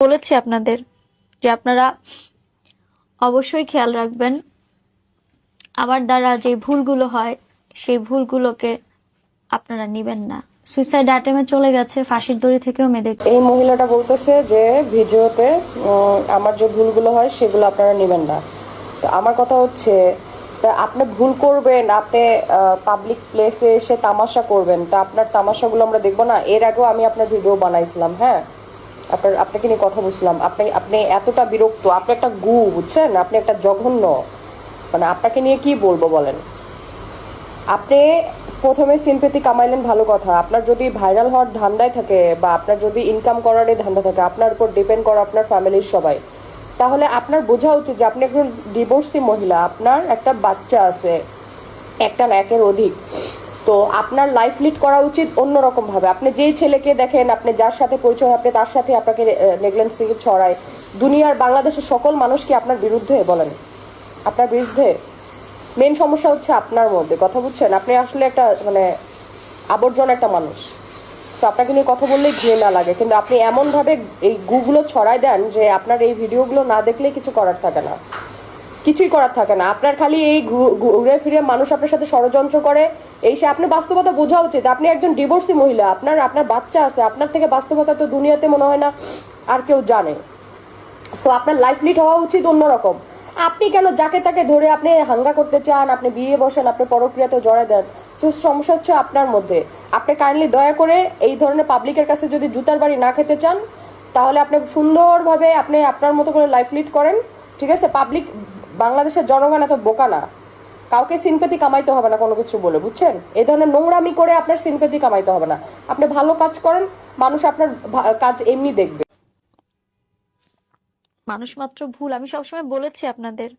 বলেছি আপনাদের যে আপনারা অবশ্যই খেয়াল রাখবেন আমার দ্বারা যে ভুলগুলো হয় সেই ভুলগুলোকে আপনারা নিবেন না। সুইসাইড অ্যাটেম্পে চলে গেছে, ফাঁসির দড়ি থেকেও মেয়েদের। এই মহিলাটা বলতেছে যে ভিডিওতে আমার যে ভুলগুলো হয় সেগুলো আপনারা নেবেন না। তো আমার কথা হচ্ছে, আপনি ভুল করবেন, আপনি পাবলিক প্লেসে এসে তামাশা করবেন, তা আপনার তামাশাগুলো আমরা দেখবো না? এর আগেও আমি আপনার ভিডিও বানাইছিলাম, হ্যাঁ, আপনাকে নিয়ে কথা বলছিলাম। আপনি এতটা বিরক্ত, আপনি একটা বুঝছেন, আপনি একটা জঘন্য, মানে আপনাকে নিয়ে কি বলবো বলেন। আপনি প্রথমে সিম্পেথি কামাইলেন, ভালো কথা। আপনার যদি ভাইরাল হওয়ার ধান্দায় থাকে বা আপনার যদি ইনকাম করারই ধান্দা থাকে, আপনার উপর ডিপেন্ড করে আপনার ফ্যামিলির সবাই, তাহলে আপনার বোঝা উচিত যে আপনি একজন ডিভোর্সি মহিলা, আপনার একটা বাচ্চা আছে, একটা না একের অধিক। তো আপনার লাইফ লিড করা উচিত অন্যরকমভাবে। আপনি যেই ছেলেকে দেখেন, আপনি যার সাথে পরিচয়, আপনি তার সাথে আপনাকে নেগলেন্সি ছড়ায়। দুনিয়ার বাংলাদেশের সকল মানুষ কি আপনার বিরুদ্ধে? বলেন, আপনার বিরুদ্ধে? মেন সমস্যা হচ্ছে আপনার মধ্যে, কথা বুঝছেন? আপনি আসলে একটা মানে আবর্জনা একটা মানুষ। সো আপনাকে নিয়ে কথা বললেই ঘৃণা লাগে, কিন্তু আপনি এমনভাবে এই গুগুলো ছড়ায় দেন যে আপনার এই ভিডিওগুলো না দেখলে কিছু করার থাকে না, কিছুই করার থাকে না। আপনার খালি এই ঘুরে ফিরে মানুষ আপনার সাথে ষড়যন্ত্র করে, এই সে। আপনি বাস্তবতা বোঝা উচিত। আপনি একজন ডিভোর্সি মহিলা, আপনার বাচ্চা আছে, আপনার থেকে বাস্তবতা তো দুনিয়াতে মনে হয় না আর কেউ জানে। সো আপনার লাইফ লিড হওয়া উচিত অন্যরকম। আপনি কেন যাকে তাকে ধরে আপনি হাঙ্গা করতে চান, আপনি বিয়ে বসেন, আপনি পরক্রিয়াতে জড়ায় দেন? সো সমস্যা হচ্ছে আপনার মধ্যে। আপনি কাইন্ডলি দয়া করে এই ধরনের পাবলিকের কাছে যদি জুতার বাড়ি না খেতে চান, তাহলে আপনি সুন্দরভাবে আপনি আপনার মতো করে লাইফ লিড করেন, ঠিক আছে? পাবলিক, বাংলাদেশের জনগণ এত বোকা না, কাউকে সিম্পেথি কামাইতে হবে না কোনো কিছু বলে, বুঝছেন? এই ধরনের নোংরামি করে আপনার সিম্পেথি কামাইতে হবে না। আপনি ভালো কাজ করেন, মানুষ আপনার কাজ এমনি দেখবে। মানুষ মাত্র ভুল, আমি সবসময় বলেছি আপনাদের।